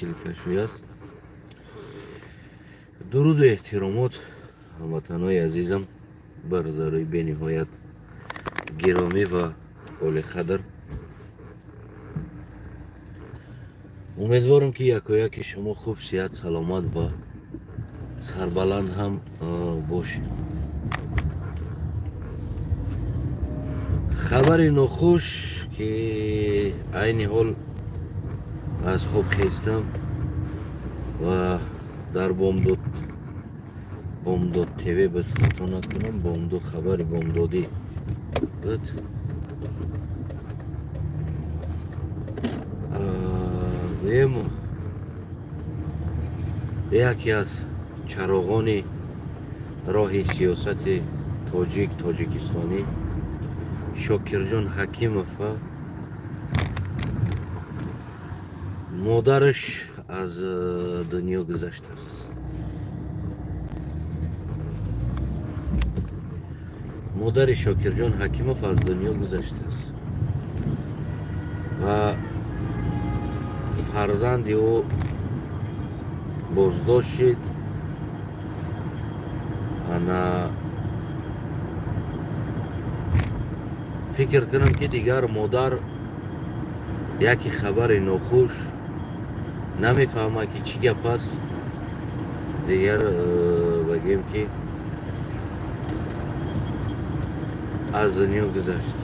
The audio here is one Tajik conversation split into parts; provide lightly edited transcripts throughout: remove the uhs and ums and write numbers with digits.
силкашӯй аст. дуруду эҳтиромот ҳамватанои азизам, бародарои бениҳоят гиромӣ ва олиқадр. умедворам ки якояки шумо хуб сиҳат саломат ва сарбаланд ҳам бошед. хабари нохуш ки айни ҳол аз хоб хестам ва дар бомдод тв боз хато накунам, бомдод хабари бомдодӣ буд. яке аз чароғони роҳи сиёсати тоҷикистонӣ Шокирҷон Ҳакимов модараш аз дунё гузаштааст. модари Шокирҷон Ҳакимов аз дунё гузаштааст ва фарзанди ӯ боздошт шуд. ана фикр кунам ки дигар модар яке хабари нохуш намефаҳмад ки чӣ гап аст. дигар багем ки аз дунё гузашт.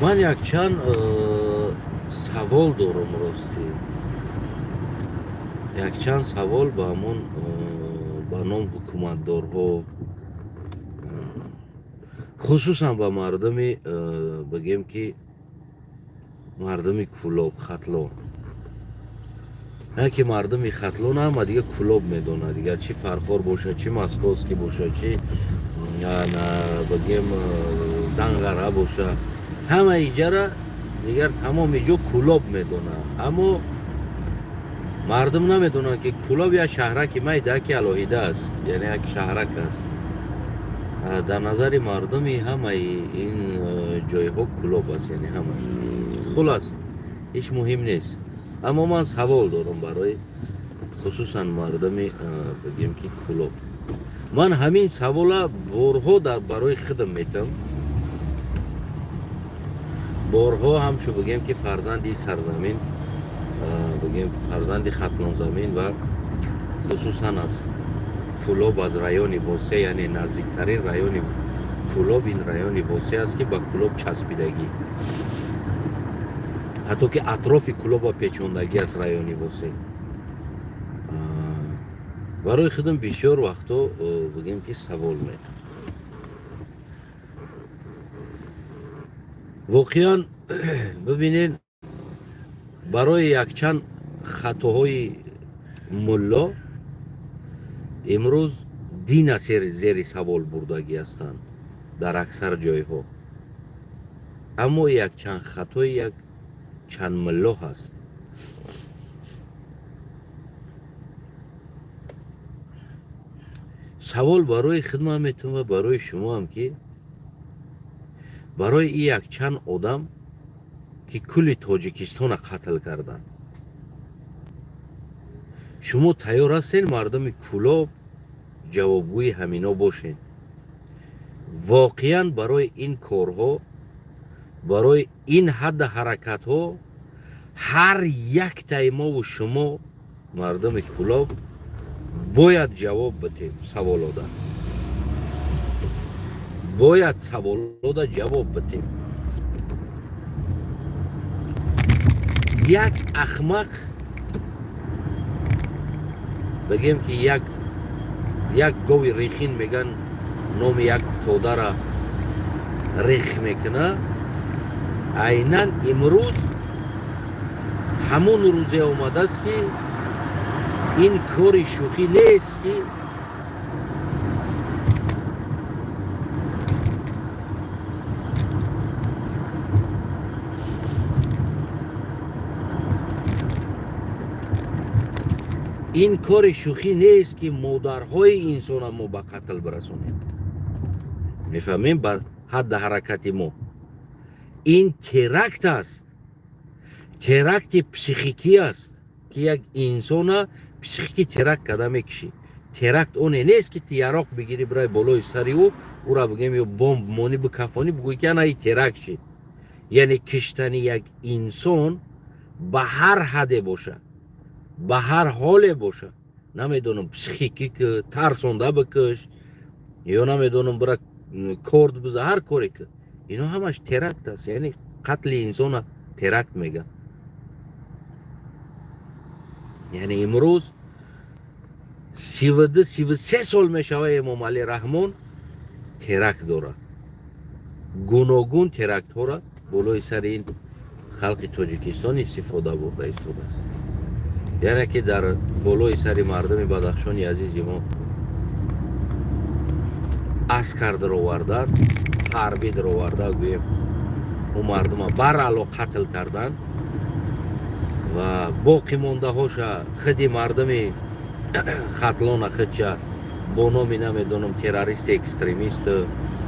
ман якчанд савол дорам ростӣ. якчанд савол ба ҳамон ба ном ҳукуматдорҳо, хусусан ба мардуми бигем ки мардуми кӯлоб хатлон. яке мардуми хатлон ҳама дигар кӯлоб медонад. дигар чӣ фархор бошад, чӣ московский бошад, чӣ бигем данғара бошад, ҳама иҷара дигар тамоми ҷо кӯлоб медонад. аммо мардум намедонанд ки кӯлоб як шаҳраки майдаки алоҳида аст, яъне як шаҳрак аст. дар назари мардуми ҳамаи ин ҷойҳо кӯлоб аст, яъне ҳама. хулас ҳеҷ муҳим нест. аммо ман савол дорам барои хусусан мардуми бигем ки кӯлоб. ман ҳамин савола борҳо барои худам метавам. борҳо ҳамчун бигем ки фарзанди сарзамин, бигем фарзанди хатлонзамин ва хусусан аз кӯлоб аз райони восе, яъне наздиктарин райони кӯлоб ин райони восе аст ки ба кӯлоб часпидагӣ, ҳатто ки атрофи кӯлоба печондагӣ аст райони восе. барои худам бисёр вақто бигем ки савол метавам. воқеан бибинед, барои якчанд хатоҳои мулло имрӯз дина зери савол бурдагӣ ҳастанд дар аксар ҷойҳо. аммо якчанд хатои якчанд мулло ҳаст. савол барои хидмат метавам ва барои шумо ҳам ки барои ин якчанд одам ки кулли тоҷикистона қатл карданд, шумо тайёр ҳастед мардуми кӯлоб ҷавобгӯи ҳамино бошед? воқеан барои ин корҳо, барои ин ҳадда ҳаракатҳо ҳар яктаи мову шумо мардуми кӯлоб бояд ҷавоб бидем. саволода бояд саволода ҷавоб бидем. як ахмақ бигем ки як гови рехин меган номи як тодара рех мекуна, айнан имрӯз ҳамун рӯзе омадааст ки ин кори шӯхӣ нест ки ин кори шӯхӣ нест ки модарҳои инсонро мо ба қатл барасонем. میفهمیم بر حد حرکت ما. این ترکت است، ترکت پسیخیکی است که یک انسان پسیخیکی ترک کرده میکشی. ترکت اونه نیست که تیراق بگیری برای بالای سری او را بگیم یا بمب مونی بکفانی بگوی که نه ای ترک شد. یعنی کشتن یک انسان به هر حده باشه، به هر حال باشه، نمیدونم پسیخیکی که ترسونده بکش یا نمیدونم برای کرد بزه، هر کاری که اینا همش ترکت است. یعنی قتل انسان ترکت میگن. یعنی امروز 32-33 سال میشوه امام علی رحمان ترک داره، گوناگون ترکت ها را بالای سر این خلق تاجیکستان استفاده برده است. یعنی که در بالای سر مردم بدخشان عزیز ما اسکر در آوردن، حربی در آورده، گویم اون مردم برعلا قتل کردن و باقی مانده هاشا خودی مردم خطلان خودشا با نام نمیدونم تروریست اکستریمیست،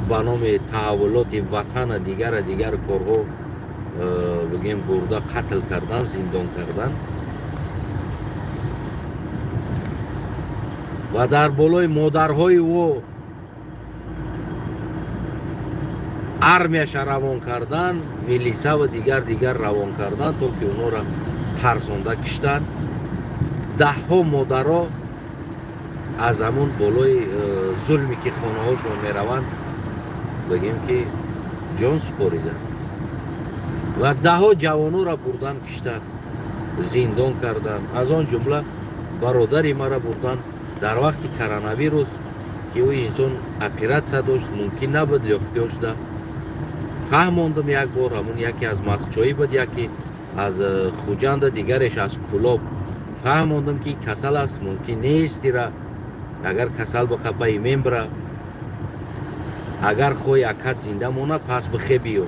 با نام تحولات وطن دیگر کارها بگیم برده قتل کردن، زندان کردن و در بالای مادرهای او ارمیش روان کردن، میلیسا و دیگر روان کردن تا که اونا را ترسانده کشتن. 10 مادرها از همون بالای ظلمی که خانه هاشون میروند بگیم که جان سپاریدن و 10 جوانو را بردن کشتن، زندان کردن. از آن جمله برادری مرا بردن در وقت کرونا ویروس که او انسان اپراتسیا داشت، ممکن نبود یافته شده. فهماندم یک بار همون یکی از مسچایی بود، یکی از خوجند، دیگرش از کلاب. فهماندم که کسل است، ممکن نیست را اگر کسل بخواه پای میمبره، اگر خوی اکت زنده مونه پس بخی بیو.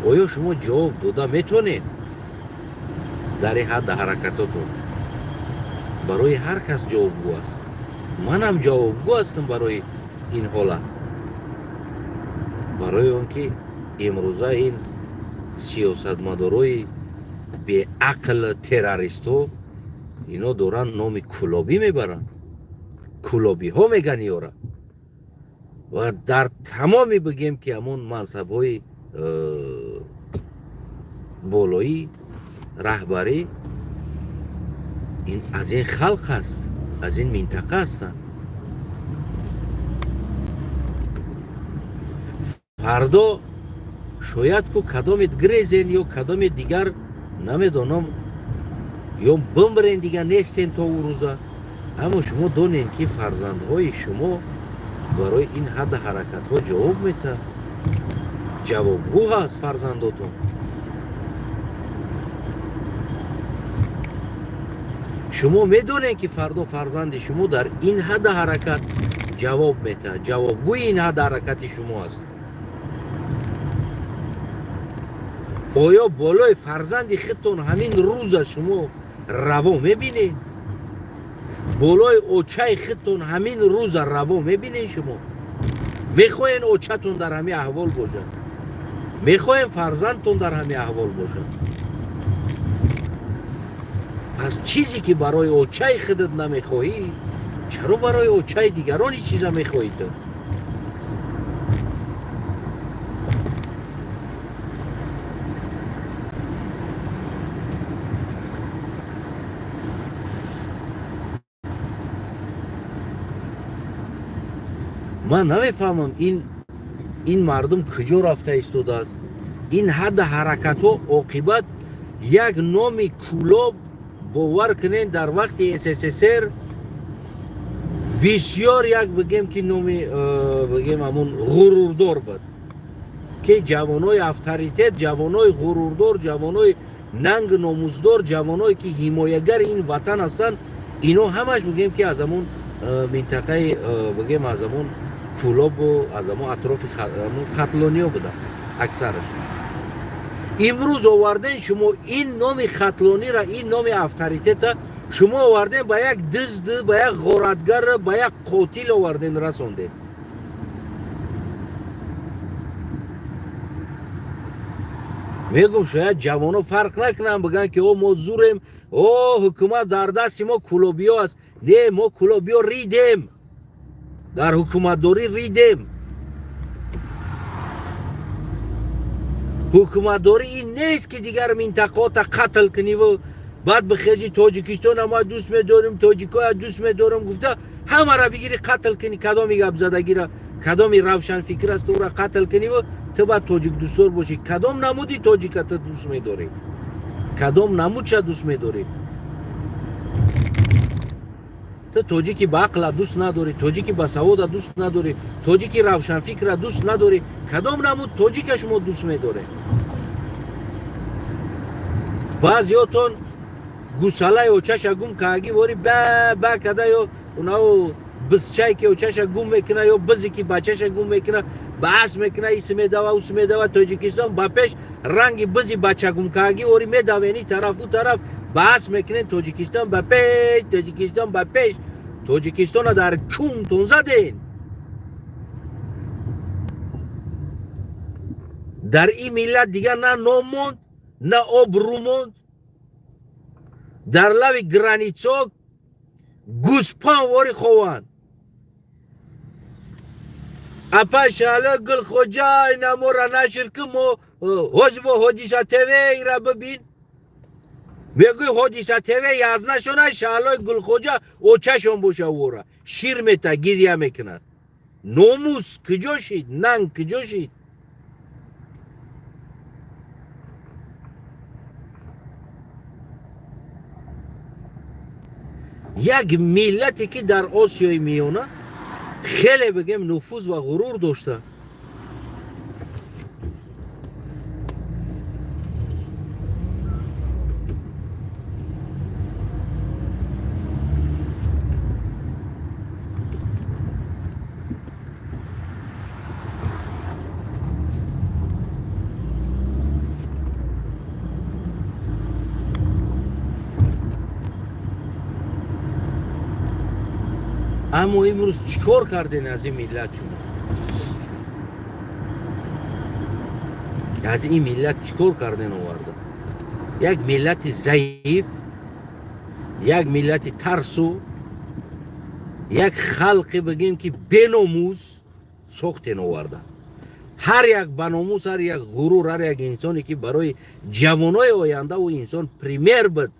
آیا شما جواب داده میتونید در این حد حرکتاتون؟ برای هر کس جوابگو است. منم جوابگو هستم برای این حالت، برای اون که امروزه این سیاستمدارای به عقل تروریست ها اینا دارن نام کلابی میبرن، کلابی ها میگن یارا و در تمامی بگیم که همون مذهب های بالایی رهبری این از این خلق است، از این منطقه هستن. فردا شاید که کدامت گریزین یا کدام دیگر نمیدونم یا بمبرین دیگر نیستین تا او روزا، اما شما دونین که فرزندهای شما برای این حد حرکت ها جواب میده، جوابگو هست فرزنداتون. شما میدونین که فردا فرزند شما در این حد حرکت جواب میده، جوابگوی این حد حرکت شما است. آیا بالای فرزند خودتون همین روز شما روا میبینین؟ بالای اوچه خودتون همین روز روا میبینین؟ شما میخواین اوچهتون در همین احوال باشه؟ میخواین فرزندتون در همین احوال باشه؟ پس چیزی که برای اوچه خودت نمیخواهی، چرا برای اوچه دیگرانی چیزا میخواهید؟ من نمیفهمم این مردم کجا رفته ایستاده است. این حد حرکت ها عاقبت یک نام کلاب باور کنین در وقت SSSR بسیار یک بگیم که نامی بگیم همون غروردار بود که جوانای افطاریتت، جوانای غروردار، جوانای ننگ ناموزدار، جوانایی که حمایتگر این وطن هستن، اینا همش بگیم که از همون منطقه بگیم از همون کلاب و از همون اطراف خطلانی ها بودن اکثرش. امروز آوردن شما این نام خطلانی را، این نام افطاریتت شما آوردن با یک دزد، با یک غارتگر، با یک قاتل آوردن رساندن. میگم شاید جوانو فرق نکنن بگن که او ما زوریم، او حکومت در دست ما کلوبیو است. نه، ما کلوبیو ریدیم، در حکومت داری ریدیم. حکومت داری این نیست که دیگر منطقات قتل کنی و بعد بخیجی تاجیکستان ما دوست میداریم، تاجیکا دوست میدارم گفته همه را بگیری قتل کنی. کدامی گپ زدگی را، کدامی روشن فکر است او را قتل کنی و تو باید تاجیک دوستدار باشی. کدام نمودی تاجیکت دوست میداری؟ کدام نمود چه دوست میداری؟ تو تاجیکی با عقل دوست نداری، تاجیکی با سواد دوست نداری، تاجیکی روشن فکر دوست نداری. کدام نمود تاجیکش ما دوست میداره؟ بعضیاتون گوساله اوچش گم کاگی وری با کدا یو اونو بسچای که اوچش گم میکنه یا بزی که بچهش گم میکنه باس میکنه اسم دوا تاجیکستان با پیش رنگ بزی بچه گم کاگی وری میداونی طرف و طرف باس میکنه تاجیکستان با پیش تاجیکستان در کون تون زدین. در این ملت دیگر نه نام موند نه آبرو موند. در لب گرانیتسا گوسپان واری خوان اپا شالا گل خوجا اینا مورا نشر که مو حزب حدیثه تیوی را ببین میگوی حدیثه تیوی یازنه شونه شالا گل خوجا اوچشون باشه ورا شیر میتا گیریه میکنن. ناموس کجا شید؟ ننگ کجا شید؟ یک ملتی که در آسیای میانه خیلی بگم نفوذ و غرور داشته. اما امروز چیکار کردین از این ملت شما؟ از این ملت چیکار کردین آورده؟ یک ملت ضعیف، یک ملت ترسو، یک خلق بگیم که بناموس ساختین آورده. هر یک بناموس، هر یک غرور، هر یک انسانی که برای جوانای آینده و انسان پریمیر بود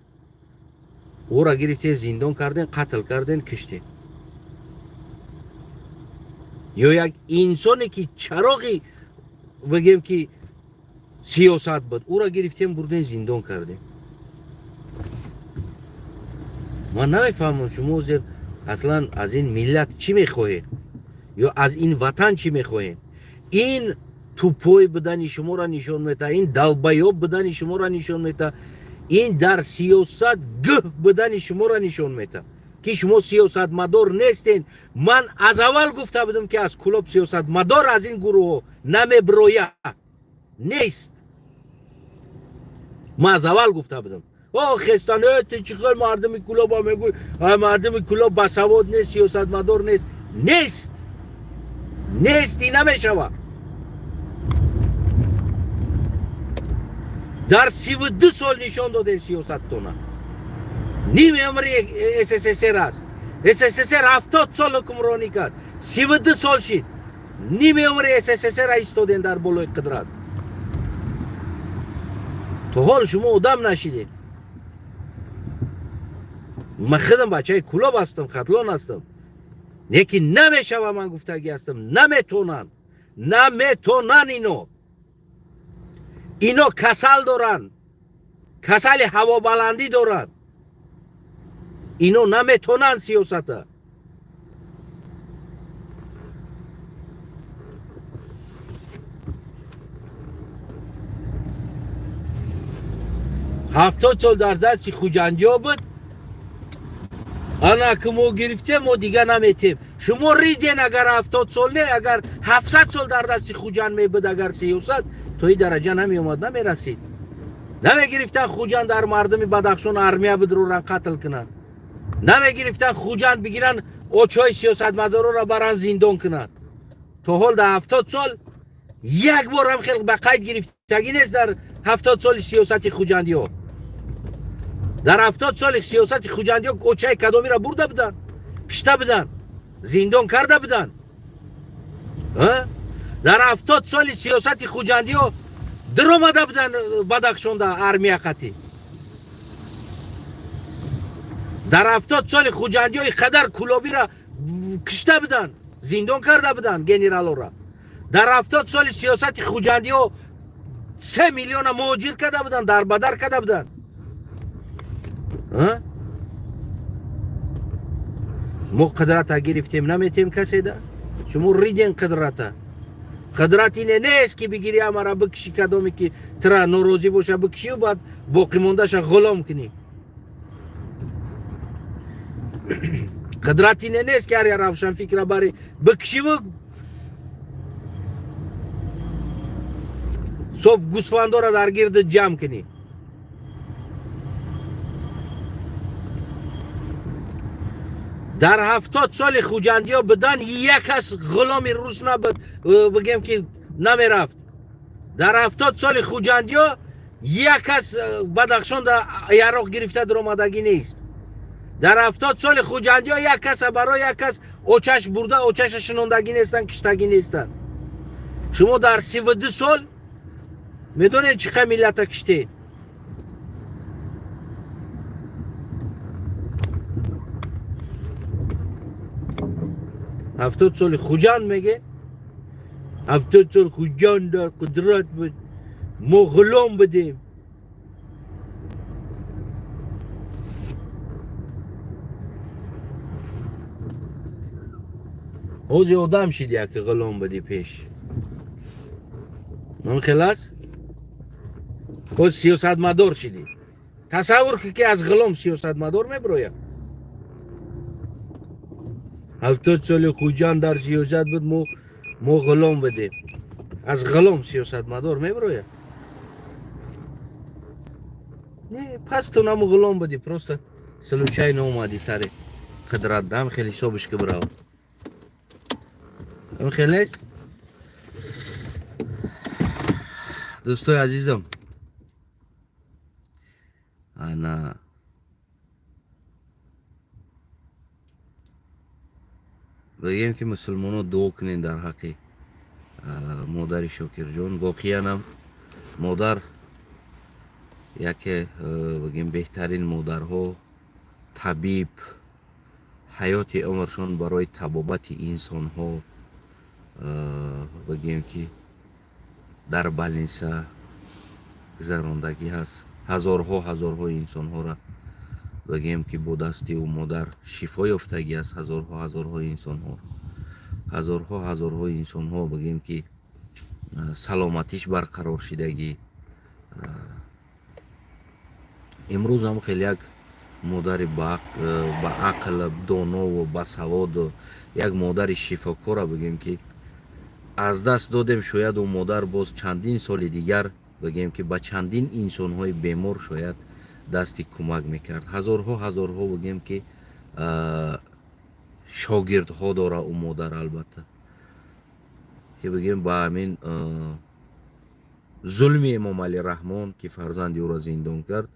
او را گرفته زندان کردن، قتل کردن، کشتین. یا یک انسانی که چراغی بگیم که سیاست بود او را گرفتیم بردن زندان کردیم. من نمیفهمم شما اصلا از این ملت چی میخواهید یا از این وطن چی میخواهید؟ این توپوی بدن شما را نشان میده، این دلبایاب بدن شما را نشان میده، این در سیاست گه بدن شما را نشان میده که شما سیاست مدار نیستین. من از اول گفته بودم که از کلوب سیاست مدار از این گروه نمیبرویه نیست. من از اول گفته بودم خستانه چیکار مردم کلوب ها میگوی مردم کلوب بسواد نیست، سیاست مدار نیست. نیستی نمیشوه. در 32 سال نشان داده سیاست تونه. نیم عمر SSSR است. SSSR 70 سال حکمرانی کرد، 32 سال شد. نیم عمر SSSR ایستادین در بالای قدرت. تو حال شما آدم نشیدین. من خودم بچه کلوب هستم، خطلان هستم، لیکن نمیشوه. من گفتگی هستم نمیتونن اینا کسل دارن، کسل هوا بلندی دارن. اینا نمیتونن سیاست. هفتاد سال در دست خوجندی ها بود. انا که ما گرفتیم ما دیگه نمیتیم. شما ریدین اگر 70 سال نه، اگر 700 سال در دست خوجند می بود، اگر سیاست تو این درجه نمی اومد، نمی رسید. نمی گرفتن خوجند در مردم بدخشان ارمیه بدرورن قتل کنن. نمی گرفتن خوجند بگیرن اوچای سیاست مدارا را برن زندان کنن. تو حال در 70 سال یک بار هم خلق به قید گرفتگی نیست در 70 سال سیاست خوجندی ها. در 70 سال سیاست خوجندی ها اوچه کدامی را برده بدن، کشته بدن، زندان کرده بدن. در 70 سال سیاست خوجندی ها در آمده بدن بدخشان در ارمیه خطی. در 70 سال خوجندی های خدر کلابی را کشته بدن، زندان کرده بدن گنرال را. در 70 سال سیاست خوجندی ها 3 میلیون مهاجر کرده بدن، در بدر کرده بدن. ما قدرت گرفتیم نمیتیم کسی ده. شما ریدین قدرت. قدرت اینه نیست که بگیری همه را بکشی کدامی که ترا ناراضی باشه بکشی و بعد باقی موندهش غلام کنی. قدرت اینه نیست که هر روشن فکر بری بکشی و صف گوسفندا را در گرد جمع کنی. در 70 سال خوجندی ها بدن یک کس غلامی روس نبود بگیم که نمیرفت. در 70 سال خوجندی ها یک کس بدخشان در عراق گرفته در آمدگی نیست. در 70 سال خوجندی ها یک کس برای یک کس اوچش برده اوچش شنوندگی نیستن، کشتگی نیستن. شما در 32 سال میدونید چقدر ملت کشته. هفتاد سال خوجند میگه، 70 سال خوجند در قدرت بود، ما غلام بدیم. اوزی آدم شدی که غلام بدی پیش. من خلاص خود سیاست مدار شدی. تصور که از غلام سیاست مدار میبرویه. 70 سال خوجند در سیاست بود، ما غلام بدیم. از غلام سیاست مدار میبرویه. نه پس تو نمو غلام بدی، پروسته سلوچای نومدی سر قدرت دم خیلی حسابش که براو. هم خیلی دوستای عزیزم، انا بگیم که مسلمان ها دعا کنین در حق مادر شاکر جان. واقعا هم مادر یکی بگیم بهترین مادرها، طبیب، حیات عمرشان برای طبابت انسان ها بگیم که در بلنسه گذراندگی هست. هزارها انسان ها را بگیم که با دستی و مادر شفا یافتگی است. هزارها انسان ها، هزارها انسان ها بگیم که سلامتیش برقرار شدگی. امروز هم خیلی یک مادر با عقل دانا و باسواد و یک مادر شفاکار بگیم که از دست دادیم. شاید و مادر باز چندین سال دیگر بگیم که با چندین انسان های بیمار شاید دستی کمک میکرد. هزارها بگیم که شاگرد ها داره او مادر. البته که بگیم با همین ظلم امام علی رحمان که فرزند او را زندان کرد،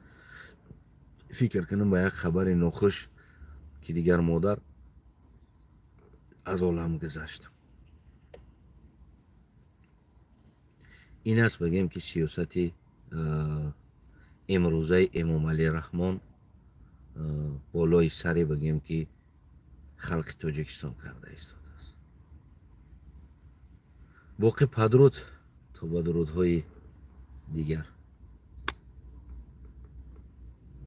فکر کنم با یک خبر ناخوش که دیگر مادر از عالم گذشت. این است بگیم که سیاست امروزه امام علی رحمان بالای سری بگیم که خلق تاجیکستان کرده ایستاده است. باقی پدرود تا بدرودهای دیگر.